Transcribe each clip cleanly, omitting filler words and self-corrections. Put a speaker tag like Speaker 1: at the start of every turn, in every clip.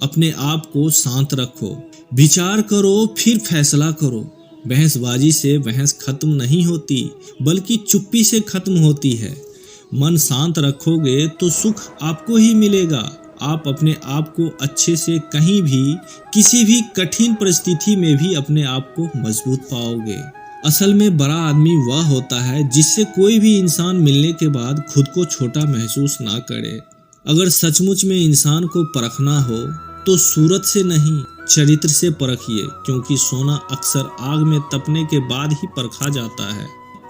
Speaker 1: अपने आप को शांत रखो, विचार करो फिर फैसला करो। बहसबाजी से बहस खत्म नहीं होती, बल्कि चुप्पी से खत्म होती है। मन शांत रखोगे तो सुख आपको ही मिलेगा। आप अपने आप को अच्छे से कहीं भी, किसी भी कठिन परिस्थिति में भी अपने आप को मजबूत पाओगे। असल में बड़ा आदमी वह होता है जिससे कोई भी इंसान मिलने के बाद खुद को छोटा महसूस ना करे। अगर सचमुच में इंसान को परखना हो तो सूरत से नहीं, चरित्र से परखिए, क्योंकि सोना अक्सर आग में तपने के बाद ही परखा जाता है।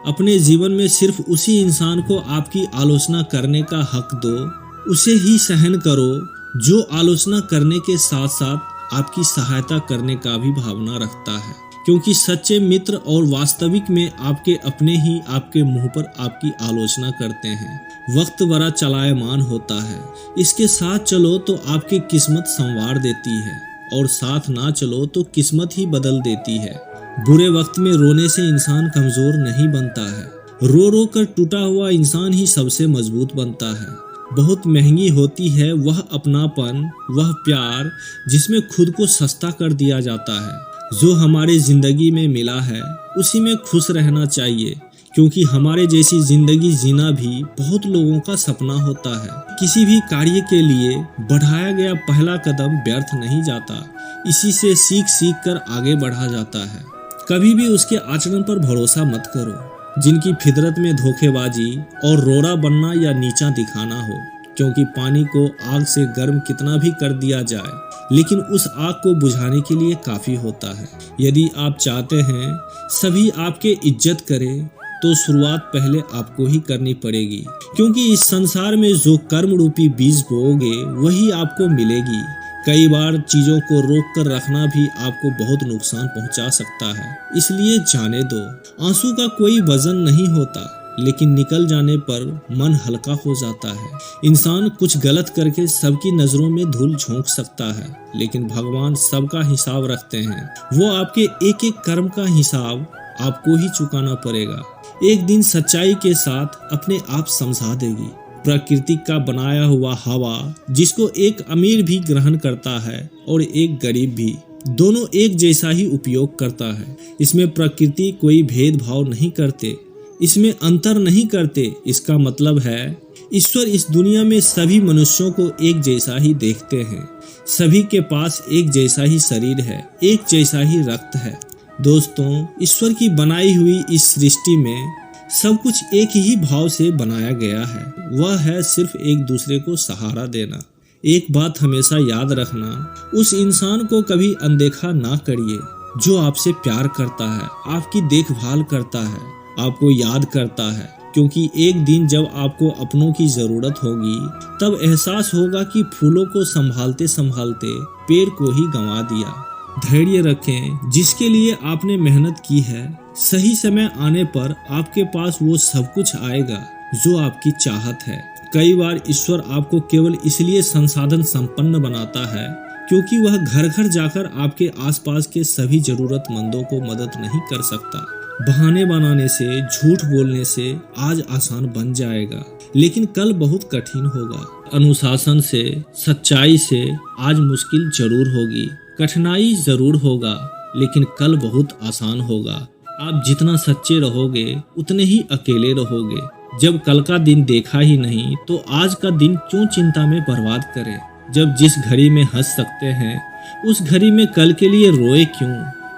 Speaker 1: अपने जीवन में सिर्फ उसी इंसान को आपकी आलोचना करने का हक दो, उसे ही सहन करो जो आलोचना करने के साथ साथ आपकी सहायता करने का भी भावना रखता है, क्योंकि सच्चे मित्र और वास्तविक में आपके अपने ही आपके मुंह पर आपकी आलोचना करते हैं। वक्त बड़ा चलायमान होता है, इसके साथ चलो तो आपकी किस्मत संवार देती है, और साथ ना चलो तो किस्मत ही बदल देती है। बुरे वक्त में रोने से इंसान कमजोर नहीं बनता है, रो रो कर टूटा हुआ इंसान ही सबसे मजबूत बनता है। बहुत महंगी होती है वह अपनापन, वह प्यार जिसमें खुद को सस्ता कर दिया जाता है। जो हमारे जिंदगी में मिला है उसी में खुश रहना चाहिए, क्योंकि हमारे जैसी जिंदगी जीना भी बहुत लोगों का सपना होता है। किसी भी कार्य के लिए बढ़ाया गया पहला कदम व्यर्थ नहीं जाता, इसी से सीख सीख कर आगे बढ़ा जाता है। कभी भी उसके आचरण पर भरोसा मत करो जिनकी फितरत में धोखेबाजी और रोड़ा बनना या नीचा दिखाना हो, क्योंकि पानी को आग से गर्म कितना भी कर दिया जाए लेकिन उस आग को बुझाने के लिए काफी होता है। यदि आप चाहते हैं सभी आपके इज्जत करें तो शुरुआत पहले आपको ही करनी पड़ेगी, क्योंकि इस संसार में जो कर्म रूपी बीज बोओगे वही आपको मिलेगी। कई बार चीजों को रोक कर रखना भी आपको बहुत नुकसान पहुंचा सकता है, इसलिए जाने दो। आंसू का कोई वजन नहीं होता, लेकिन निकल जाने पर मन हल्का हो जाता है। इंसान कुछ गलत करके सबकी नजरों में धूल झोंक सकता है, लेकिन भगवान सबका हिसाब रखते हैं। वो आपके एक एक कर्म का हिसाब आपको ही चुकाना पड़ेगा। एक दिन सच्चाई के साथ अपने आप समझा देगी। प्रकृति का बनाया हुआ हवा जिसको एक अमीर भी ग्रहण करता है और एक गरीब भी, दोनों एक जैसा ही उपयोग करता है। इसमें प्रकृति कोई भेदभाव नहीं करते, इसमें अंतर नहीं करते। इसका मतलब है ईश्वर इस दुनिया में सभी मनुष्यों को एक जैसा ही देखते हैं। सभी के पास एक जैसा ही शरीर है, एक जैसा ही रक्त है। दोस्तों, ईश्वर की बनाई हुई इस सृष्टि में सब कुछ एक ही भाव से बनाया गया है, वह है सिर्फ एक दूसरे को सहारा देना। एक बात हमेशा याद रखना, उस इंसान को कभी अनदेखा ना करिए जो आपसे प्यार करता है, आपकी देखभाल करता है, आपको याद करता है, क्योंकि एक दिन जब आपको अपनों की जरूरत होगी तब एहसास होगा कि फूलों को संभालते संभालते पेड़ को ही गंवा दिया। धैर्य रखें, जिसके लिए आपने मेहनत की है सही समय आने पर आपके पास वो सब कुछ आएगा जो आपकी चाहत है। कई बार ईश्वर आपको केवल इसलिए संसाधन संपन्न बनाता है क्योंकि वह घर घर जाकर आपके आसपास के सभी जरूरतमंदों को मदद नहीं कर सकता। बहाने बनाने से, झूठ बोलने से आज आसान बन जाएगा, लेकिन कल बहुत कठिन होगा। अनुशासन से, सच्चाई से आज मुश्किल जरूर होगी, कठिनाई जरूर होगा, लेकिन कल बहुत आसान होगा। आप जितना सच्चे रहोगे उतने ही अकेले रहोगे। जब कल का दिन देखा ही नहीं तो आज का दिन क्यों चिंता में बर्बाद करें। जब जिस घड़ी में हंस सकते हैं उस घड़ी में कल के लिए रोए क्यों।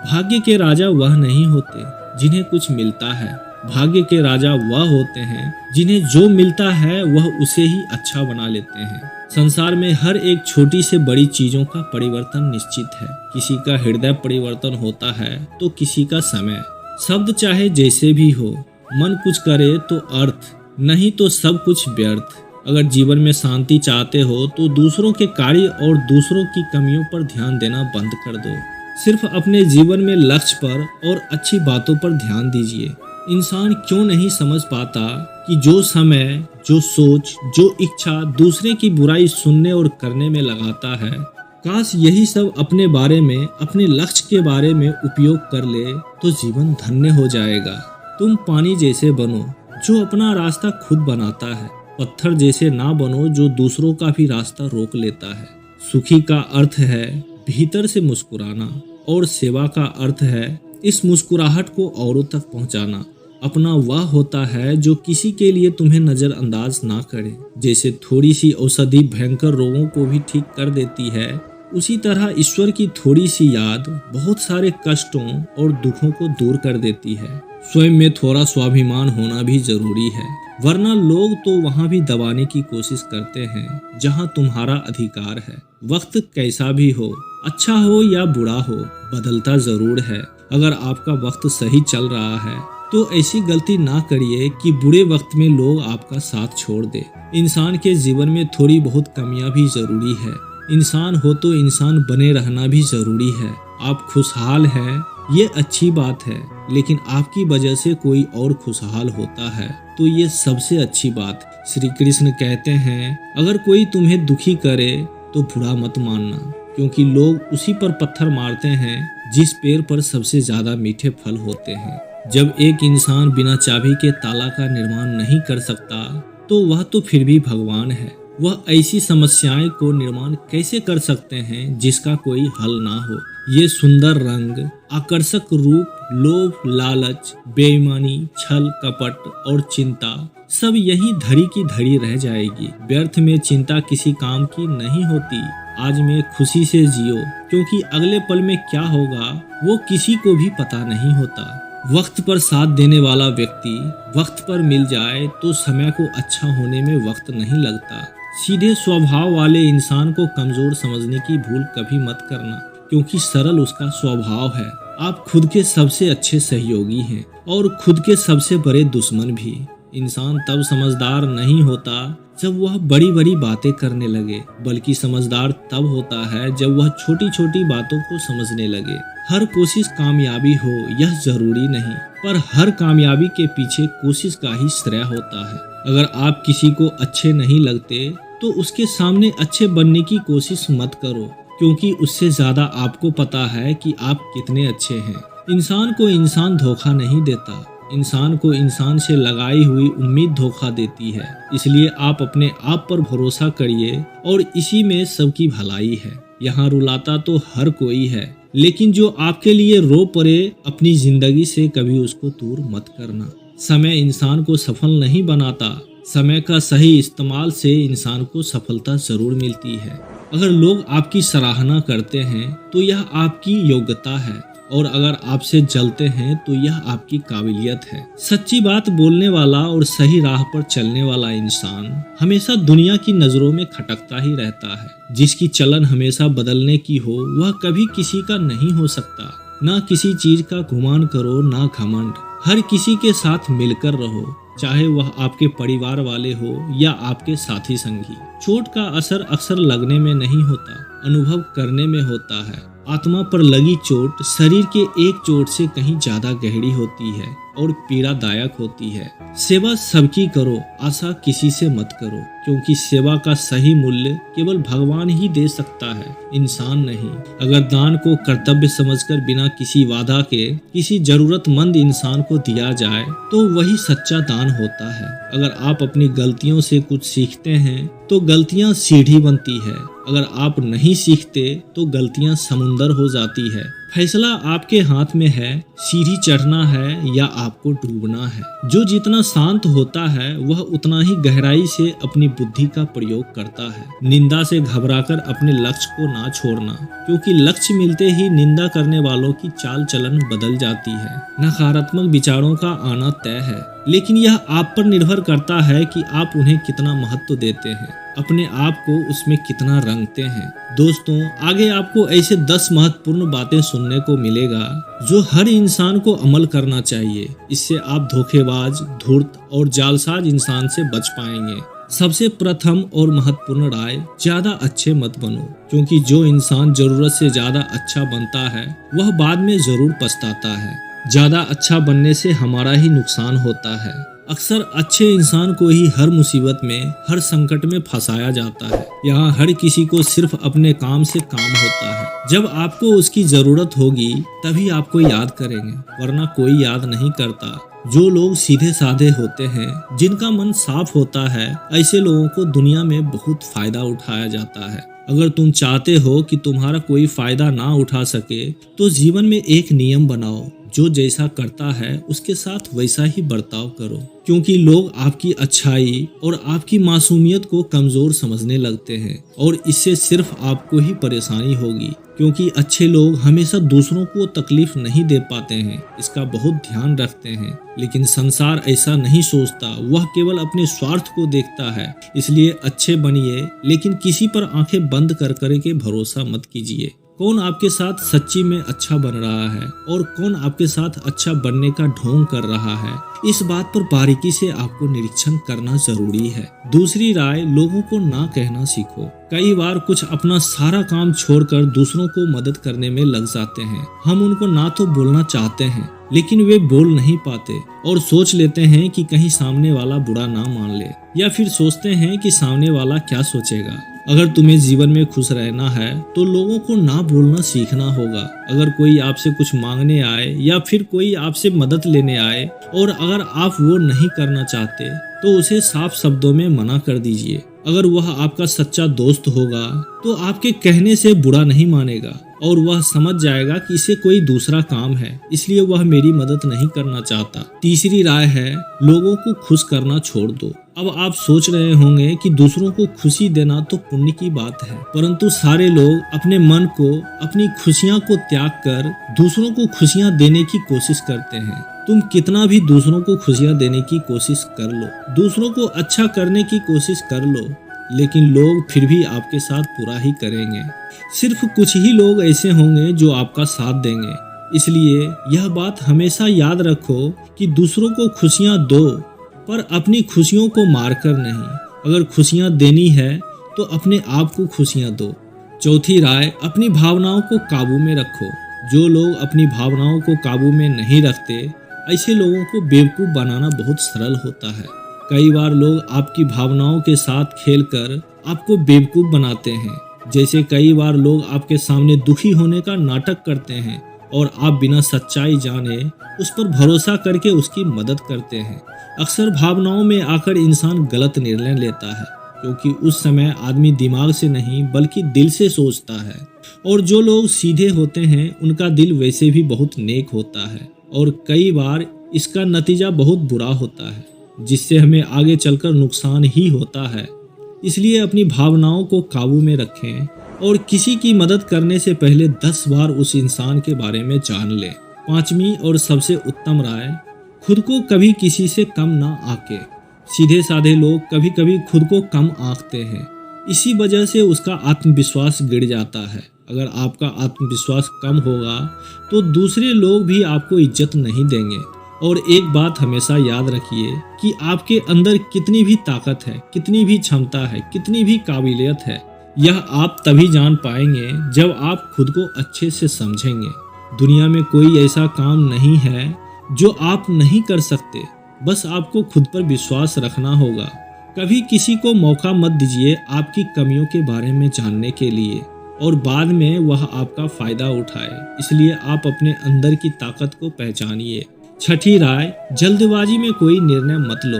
Speaker 1: भाग्य के राजा वह नहीं होते जिन्हें कुछ मिलता है, भाग्य के राजा वह होते हैं जिन्हें जो मिलता है वह उसे ही अच्छा बना लेते हैं। संसार में हर एक छोटी से बड़ी चीजों का परिवर्तन निश्चित है। किसी का हृदय परिवर्तन होता है तो किसी का समय। शब्द चाहे जैसे भी हो, मन कुछ करे तो अर्थ, नहीं तो सब कुछ व्यर्थ। अगर जीवन में शांति चाहते हो तो दूसरों के कार्य और दूसरों की कमियों पर ध्यान देना बंद कर दो। सिर्फ अपने जीवन में लक्ष्य पर और अच्छी बातों पर ध्यान दीजिए। इंसान क्यों नहीं समझ पाता कि जो समय, जो सोच, जो इच्छा दूसरे की बुराई सुनने और करने में लगाता है, काश यही सब अपने बारे में, अपने लक्ष्य के बारे में उपयोग कर ले तो जीवन धन्य हो जाएगा। तुम पानी जैसे बनो जो अपना रास्ता खुद बनाता है, पत्थर जैसे ना बनो जो दूसरों का भी रास्ता रोक लेता है। सुखी का अर्थ है भीतर से मुस्कुराना और सेवा का अर्थ है इस मुस्कुराहट को औरों तक पहुंचाना। अपना वह होता है जो किसी के लिए तुम्हें नजरअंदाज ना करे। जैसे थोड़ी सी औषधि भयंकर रोगों को भी ठीक कर देती है, उसी तरह ईश्वर की थोड़ी सी याद बहुत सारे कष्टों और दुखों को दूर कर देती है। स्वयं में थोड़ा स्वाभिमान होना भी जरूरी है, वरना लोग तो वहाँ भी दबाने की कोशिश करते हैं जहाँ तुम्हारा अधिकार है। वक्त कैसा भी हो, अच्छा हो या बुरा हो, बदलता जरूर है। अगर आपका वक्त सही चल रहा है तो ऐसी गलती ना करिए कि बुरे वक्त में लोग आपका साथ छोड़ दे। इंसान के जीवन में थोड़ी बहुत कमियां भी जरूरी है। इंसान हो तो इंसान बने रहना भी जरूरी है। आप खुशहाल हैं ये अच्छी बात है, लेकिन आपकी वजह से कोई और खुशहाल होता है तो ये सबसे अच्छी बात। श्री कृष्ण कहते हैं अगर कोई तुम्हें दुखी करे तो बुरा मत मानना, क्योंकि लोग उसी पर पत्थर मारते हैं जिस पेड़ पर सबसे ज्यादा मीठे फल होते हैं। जब एक इंसान बिना चाबी के ताला का निर्माण नहीं कर सकता तो वह तो फिर भी भगवान है। वह ऐसी समस्याएं को निर्माण कैसे कर सकते हैं जिसका कोई हल ना हो। ये सुंदर रंग, आकर्षक रूप, लोभ, लालच, बेईमानी, छल, कपट और चिंता सब यही धड़ी की धड़ी रह जाएगी। व्यर्थ में चिंता किसी काम की नहीं होती। आज में खुशी से जियो, क्योंकि अगले पल में क्या होगा वो किसी को भी पता नहीं होता। वक्त पर साथ देने वाला व्यक्ति वक्त पर मिल जाए तो समय को अच्छा होने में वक्त नहीं लगता। सीधे स्वभाव वाले इंसान को कमजोर समझने की भूल कभी मत करना, क्योंकि सरल उसका स्वभाव है। आप खुद के सबसे अच्छे सहयोगी हैं और खुद के सबसे बड़े दुश्मन भी। इंसान तब समझदार नहीं होता जब वह बड़ी बड़ी बातें करने लगे, बल्कि समझदार तब होता है जब वह छोटी छोटी बातों को समझने लगे। हर कोशिश कामयाबी हो यह जरूरी नहीं, पर हर कामयाबी के पीछे कोशिश का ही श्रेय होता है। अगर आप किसी को अच्छे नहीं लगते तो उसके सामने अच्छे बनने की कोशिश मत करो, क्योंकि उससे ज्यादा आपको पता है कि आप कितने अच्छे हैं। इंसान को इंसान धोखा नहीं देता, इंसान को इंसान से लगाई हुई उम्मीद धोखा देती है। इसलिए आप अपने आप पर भरोसा करिए और इसी में सबकी भलाई है। यहाँ रुलाता तो हर कोई है, लेकिन जो आपके लिए रो पड़े अपनी जिंदगी से कभी उसको दूर मत करना। समय इंसान को सफल नहीं बनाता, समय का सही इस्तेमाल से इंसान को सफलता जरूर मिलती है। अगर लोग आपकी सराहना करते हैं तो यह आपकी योग्यता है, और अगर आपसे जलते हैं तो यह आपकी काबिलियत है। सच्ची बात बोलने वाला और सही राह पर चलने वाला इंसान हमेशा दुनिया की नजरों में खटकता ही रहता है। जिसकी चलन हमेशा बदलने की हो वह कभी किसी का नहीं हो सकता। ना किसी चीज का गुमान करो, ना घमंड। हर किसी के साथ मिलकर रहो, चाहे वह आपके परिवार वाले हो या आपके साथी संगी। चोट का असर अक्सर लगने में नहीं होता, अनुभव करने में होता है। आत्मा पर लगी चोट शरीर के एक चोट से कहीं ज्यादा गहरी होती है और पीड़ादायक होती है। सेवा सबकी करो, आशा किसी से मत करो, क्योंकि सेवा का सही मूल्य केवल भगवान ही दे सकता है, इंसान नहीं। अगर दान को कर्तव्य समझकर बिना किसी वादा के किसी जरूरतमंद इंसान को दिया जाए तो वही सच्चा दान होता है। अगर आप अपनी गलतियों से कुछ सीखते हैं तो गलतियां सीढ़ी बनती है। अगर आप नहीं सीखते तो गलतियां समुंदर हो जाती है। फैसला आपके हाथ में है, सीढ़ी चढ़ना है या आपको डूबना है। जो जितना शांत होता है वह उतना ही गहराई से अपनी बुद्धि का प्रयोग करता है। निंदा से घबराकर अपने लक्ष्य को ना छोड़ना, क्योंकि लक्ष्य मिलते ही निंदा करने वालों की चाल चलन बदल जाती है। नकारात्मक विचारों का आना तय है, लेकिन यह आप पर निर्भर करता है कि आप उन्हें कितना महत्व देते हैं, अपने आप को उसमें कितना रंगते हैं। दोस्तों, आगे आपको ऐसे 10 महत्वपूर्ण बातें सुनने को मिलेगा जो हर इंसान को अमल करना चाहिए। इससे आप धोखेबाज, धूर्त और जालसाज इंसान से बच पाएंगे। सबसे प्रथम और महत्वपूर्ण राय, ज्यादा अच्छे मत बनो, क्योंकि जो इंसान जरूरत से ज्यादा अच्छा बनता है वह बाद में जरूर पछताता है। ज्यादा अच्छा बनने से हमारा ही नुकसान होता है। अक्सर अच्छे इंसान को ही हर मुसीबत में, हर संकट में फंसाया जाता है। यहाँ हर किसी को सिर्फ अपने काम से काम होता है। जब आपको उसकी जरूरत होगी तभी आपको याद करेंगे, वरना कोई याद नहीं करता। जो लोग सीधे साधे होते हैं, जिनका मन साफ होता है, ऐसे लोगों को दुनिया में बहुत फायदा उठाया जाता है। अगर तुम चाहते हो कि तुम्हारा कोई फायदा ना उठा सके तो जीवन में एक नियम बनाओ, जो जैसा करता है उसके साथ वैसा ही बर्ताव करो, क्योंकि लोग आपकी अच्छाई और आपकी मासूमियत को कमजोर समझने लगते हैं और इससे सिर्फ आपको ही परेशानी होगी, क्योंकि अच्छे लोग हमेशा दूसरों को तकलीफ नहीं दे पाते हैं, इसका बहुत ध्यान रखते हैं। लेकिन संसार ऐसा नहीं सोचता, वह केवल अपने स्वार्थ को देखता है। इसलिए अच्छे बनिए, लेकिन किसी पर आंखें बंद कर के भरोसा मत कीजिए। कौन आपके साथ सच्ची में अच्छा बन रहा है और कौन आपके साथ अच्छा बनने का ढोंग कर रहा है, इस बात पर बारीकी से आपको निरीक्षण करना जरूरी है। दूसरी राय, लोगों को ना कहना सीखो। कई बार कुछ अपना सारा काम छोड़कर दूसरों को मदद करने में लग जाते हैं। हम उनको ना तो बोलना चाहते हैं, लेकिन वे बोल नहीं पाते और सोच लेते हैं कि कहीं सामने वाला बुरा ना मान ले, या फिर सोचते हैं कि सामने वाला क्या सोचेगा। अगर तुम्हें जीवन में खुश रहना है तो लोगों को ना बोलना सीखना होगा। अगर कोई आपसे कुछ मांगने आए या फिर कोई आपसे मदद लेने आए और अगर आप वो नहीं करना चाहते तो उसे साफ शब्दों में मना कर दीजिए। अगर वह आपका सच्चा दोस्त होगा तो आपके कहने से बुरा नहीं मानेगा और वह समझ जाएगा कि इसे कोई दूसरा काम है, इसलिए वह मेरी मदद नहीं करना चाहता। तीसरी राय है, लोगों को खुश करना छोड़ दो। अब आप सोच रहे होंगे कि दूसरों को खुशी देना तो पुण्य की बात है, परंतु सारे लोग अपने मन को, अपनी खुशियां को त्याग कर दूसरों को खुशियां देने की कोशिश करते हैं। तुम कितना भी दूसरों को खुशियां देने की कोशिश कर लो, दूसरों को अच्छा करने की कोशिश कर लो, लेकिन लोग फिर भी आपके साथ बुरा ही करेंगे। सिर्फ कुछ ही लोग ऐसे होंगे जो आपका साथ देंगे। इसलिए यह बात हमेशा याद रखो कि दूसरों को खुशियां दो, पर अपनी खुशियों को मारकर नहीं। अगर खुशियां देनी है तो अपने आप को खुशियां दो। चौथी राय, अपनी भावनाओं को काबू में रखो। जो लोग अपनी भावनाओं को काबू में नहीं रखते, ऐसे लोगों को बेवकूफ़ बनाना बहुत सरल होता है। कई बार लोग आपकी भावनाओं के साथ खेलकर आपको बेवकूफ़ बनाते हैं। जैसे कई बार लोग आपके सामने दुखी होने का नाटक करते हैं और आप बिना सच्चाई जाने उस पर भरोसा करके उसकी मदद करते हैं। अक्सर भावनाओं में आकर इंसान गलत निर्णय लेता है, क्योंकि उस समय आदमी दिमाग से नहीं बल्कि दिल से सोचता है। और जो लोग सीधे होते हैं उनका दिल वैसे भी बहुत नेक होता है और कई बार इसका नतीजा बहुत बुरा होता है, जिससे हमें आगे चलकर नुकसान ही होता है। इसलिए अपनी भावनाओं को काबू में रखें और किसी की मदद करने से पहले 10 बार उस इंसान के बारे में जान लें। पांचवी और सबसे उत्तम राय, खुद को कभी किसी से कम ना आके। सीधे साधे लोग कभी कभी खुद को कम आंकते हैं, इसी वजह से उसका आत्मविश्वास गिर जाता है। अगर आपका आत्मविश्वास कम होगा तो दूसरे लोग भी आपको इज्जत नहीं देंगे। और एक बात हमेशा याद रखिए कि आपके अंदर कितनी भी ताकत है, कितनी भी क्षमता है, कितनी भी काबिलियत है, यह आप तभी जान पाएंगे जब आप खुद को अच्छे से समझेंगे। दुनिया में कोई ऐसा काम नहीं है जो आप नहीं कर सकते, बस आपको खुद पर विश्वास रखना होगा। कभी किसी को मौका मत दीजिए आपकी कमियों के बारे में जानने के लिए और बाद में वह आपका फायदा उठाए। इसलिए आप अपने अंदर की ताकत को पहचानिए। छठी राय, जल्दबाजी में कोई निर्णय मत लो।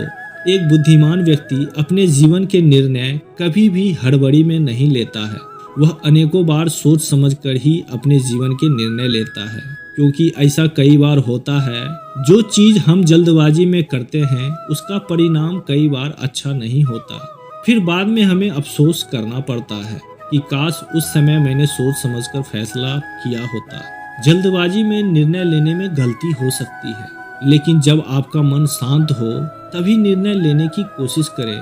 Speaker 1: एक बुद्धिमान व्यक्ति अपने जीवन के निर्णय कभी भी हड़बड़ी में नहीं लेता है। वह अनेकों बार सोच समझकर ही अपने जीवन के निर्णय लेता है, क्योंकि ऐसा कई बार होता है जो चीज हम जल्दबाजी में करते हैं उसका परिणाम कई बार अच्छा नहीं होता। फिर बाद में हमें अफसोस करना पड़ता है कि काश उस समय मैंने सोच समझकर फैसला किया होता। जल्दबाजी में निर्णय लेने में गलती हो सकती है, लेकिन जब आपका मन शांत हो तभी निर्णय लेने की कोशिश करें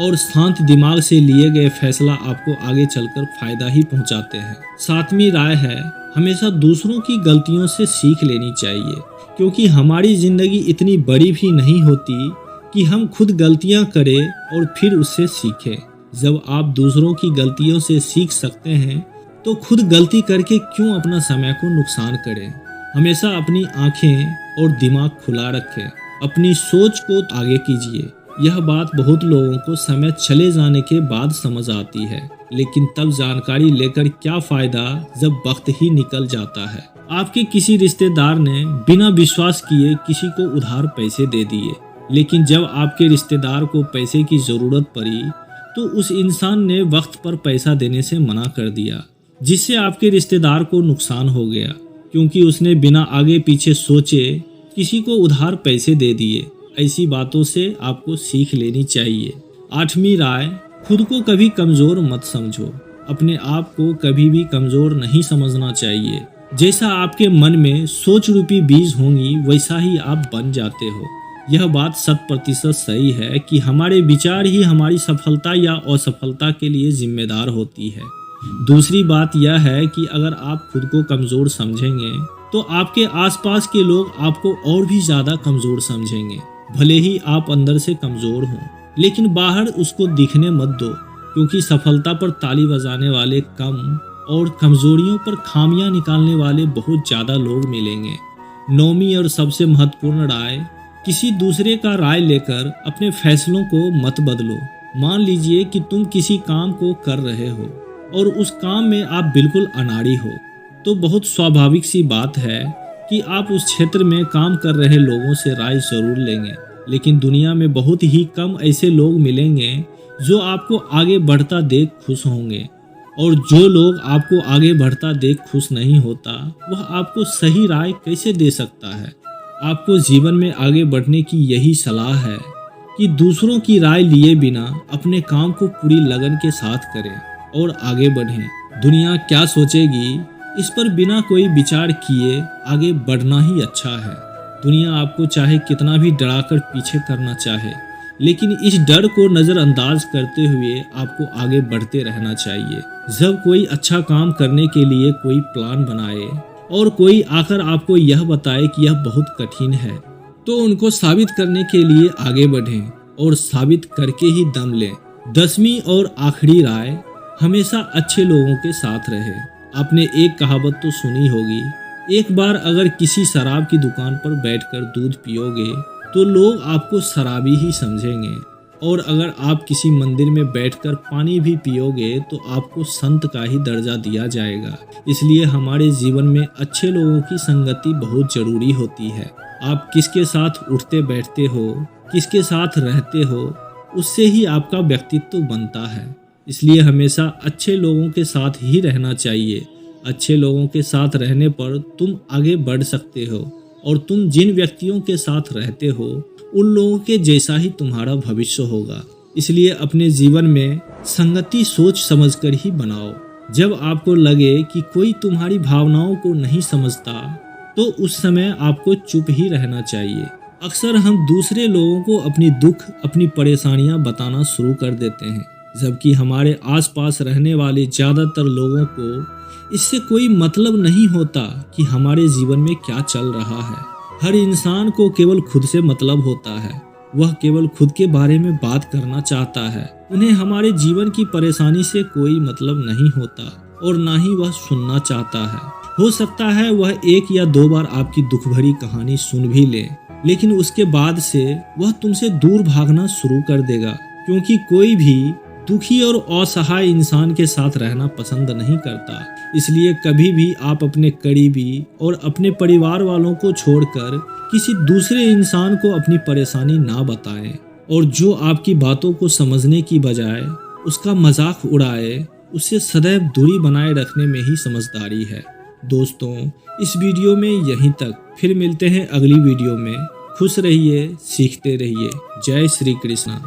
Speaker 1: और शांत दिमाग से लिए गए फैसला आपको आगे चलकर फायदा ही पहुंचाते हैं। सातवीं राय है, हमेशा दूसरों की गलतियों से सीख लेनी चाहिए, क्योंकि हमारी जिंदगी इतनी बड़ी भी नहीं होती कि हम खुद गलतियां करें और फिर उससे सीखें। जब आप दूसरों की गलतियों से सीख सकते हैं तो खुद गलती करके क्यों अपना समय को नुकसान करें। हमेशा अपनी आंखें और दिमाग खुला रखें, अपनी सोच को आगे कीजिए। यह बात बहुत लोगों को समय चले जाने के बाद समझ आती है, लेकिन तब जानकारी लेकर क्या फायदा जब वक्त ही निकल जाता है। आपके किसी रिश्तेदार ने बिना विश्वास किए किसी को उधार पैसे दे दिए, लेकिन जब आपके रिश्तेदार को पैसे की जरूरत पड़ी तो उस इंसान ने वक्त पर पैसा देने से मना कर दिया, जिससे आपके रिश्तेदार को नुकसान हो गया, क्योंकि उसने बिना आगे पीछे सोचे किसी को उधार पैसे दे दिए। ऐसी बातों से आपको सीख लेनी चाहिए। 8वीं राय, खुद को कभी कमज़ोर मत समझो। अपने आप को कभी भी कमज़ोर नहीं समझना चाहिए। जैसा आपके मन में सोच रूपी बीज होंगी वैसा ही आप बन जाते हो। यह बात 100% सही है कि हमारे विचार ही हमारी सफलता या असफलता के लिए जिम्मेदार होती है। दूसरी बात यह है कि अगर आप खुद को कमज़ोर समझेंगे तो आपके आसपास के लोग आपको और भी ज़्यादा कमज़ोर समझेंगे। भले ही आप अंदर से कमज़ोर हों, लेकिन बाहर उसको दिखने मत दो, क्योंकि सफलता पर ताली बजाने वाले कम और कमज़ोरियों पर खामियां निकालने वाले बहुत ज़्यादा लोग मिलेंगे। 9वीं और सबसे महत्वपूर्ण राय, किसी दूसरे का राय लेकर अपने फैसलों को मत बदलो। मान लीजिए कि तुम किसी काम को कर रहे हो और उस काम में आप बिल्कुल अनाड़ी हो, तो बहुत स्वाभाविक सी बात है कि आप उस क्षेत्र में काम कर रहे लोगों से राय ज़रूर लेंगे। लेकिन दुनिया में बहुत ही कम ऐसे लोग मिलेंगे जो आपको आगे बढ़ता देख खुश होंगे, और जो लोग आपको आगे बढ़ता देख खुश नहीं होता वह आपको सही राय कैसे दे सकता है। आपको जीवन में आगे बढ़ने की यही सलाह है कि दूसरों की राय लिए बिना अपने काम को पूरी लगन के साथ करें और आगे बढ़ें। दुनिया क्या सोचेगी इस पर बिना कोई विचार किए आगे बढ़ना ही अच्छा है। दुनिया आपको चाहे कितना भी डराकर पीछे करना चाहे, लेकिन इस डर को नज़रअंदाज करते हुए आपको आगे बढ़ते रहना चाहिए। जब कोई अच्छा काम करने के लिए कोई प्लान बनाए और कोई आकर आपको यह बताए कि यह बहुत कठिन है, तो उनको साबित करने के लिए आगे बढ़ें और साबित करके ही दम लें। 10वीं और आखिरी राय, हमेशा अच्छे लोगों के साथ रहे। आपने एक कहावत तो सुनी होगी, एक बार अगर किसी शराब की दुकान पर बैठकर दूध पियोगे तो लोग आपको शराबी ही समझेंगे, और अगर आप किसी मंदिर में बैठकर पानी भी पियोगे तो आपको संत का ही दर्जा दिया जाएगा। इसलिए हमारे जीवन में अच्छे लोगों की संगति बहुत ज़रूरी होती है। आप किसके साथ उठते बैठते हो, किसके साथ रहते हो, उससे ही आपका व्यक्तित्व बनता है। इसलिए हमेशा अच्छे लोगों के साथ ही रहना चाहिए। अच्छे लोगों के साथ रहने पर तुम आगे बढ़ सकते हो, और तुम जिन व्यक्तियों के साथ रहते हो उन लोगों के जैसा ही तुम्हारा भविष्य होगा। इसलिए अपने जीवन में संगति सोच समझकर ही बनाओ। जब आपको लगे कि कोई तुम्हारी भावनाओं को नहीं समझता तो उस समय आपको चुप ही रहना चाहिए। अक्सर हम दूसरे लोगों को अपनी दुख, अपनी परेशानियां बताना शुरू कर देते हैं, जबकि हमारे आसपास रहने वाले ज़्यादातर लोगों को इससे कोई मतलब नहीं होता कि हमारे जीवन में क्या चल रहा है। हर इंसान को केवल खुद से मतलब होता है। वह केवल खुद के बारे में बात करना चाहता है। उन्हें हमारे जीवन की परेशानी से कोई मतलब नहीं होता, और ना ही वह सुनना चाहता है। हो सकता है वह 1 या 2 बार आपकी दुख भरी कहानी सुन भी ले, लेकिन उसके बाद से वह तुमसे दूर भागना शुरू कर देगा, क्योंकि कोई भी दुखी और असहाय इंसान के साथ रहना पसंद नहीं करता। इसलिए कभी भी आप अपने करीबी और अपने परिवार वालों को छोड़कर किसी दूसरे इंसान को अपनी परेशानी ना बताएं, और जो आपकी बातों को समझने की बजाय उसका मजाक उड़ाए, उससे सदैव दूरी बनाए रखने में ही समझदारी है। दोस्तों, इस वीडियो में यहीं तक। फिर मिलते हैं अगली वीडियो में। खुश रहिए, सीखते रहिए। जय श्री कृष्णा।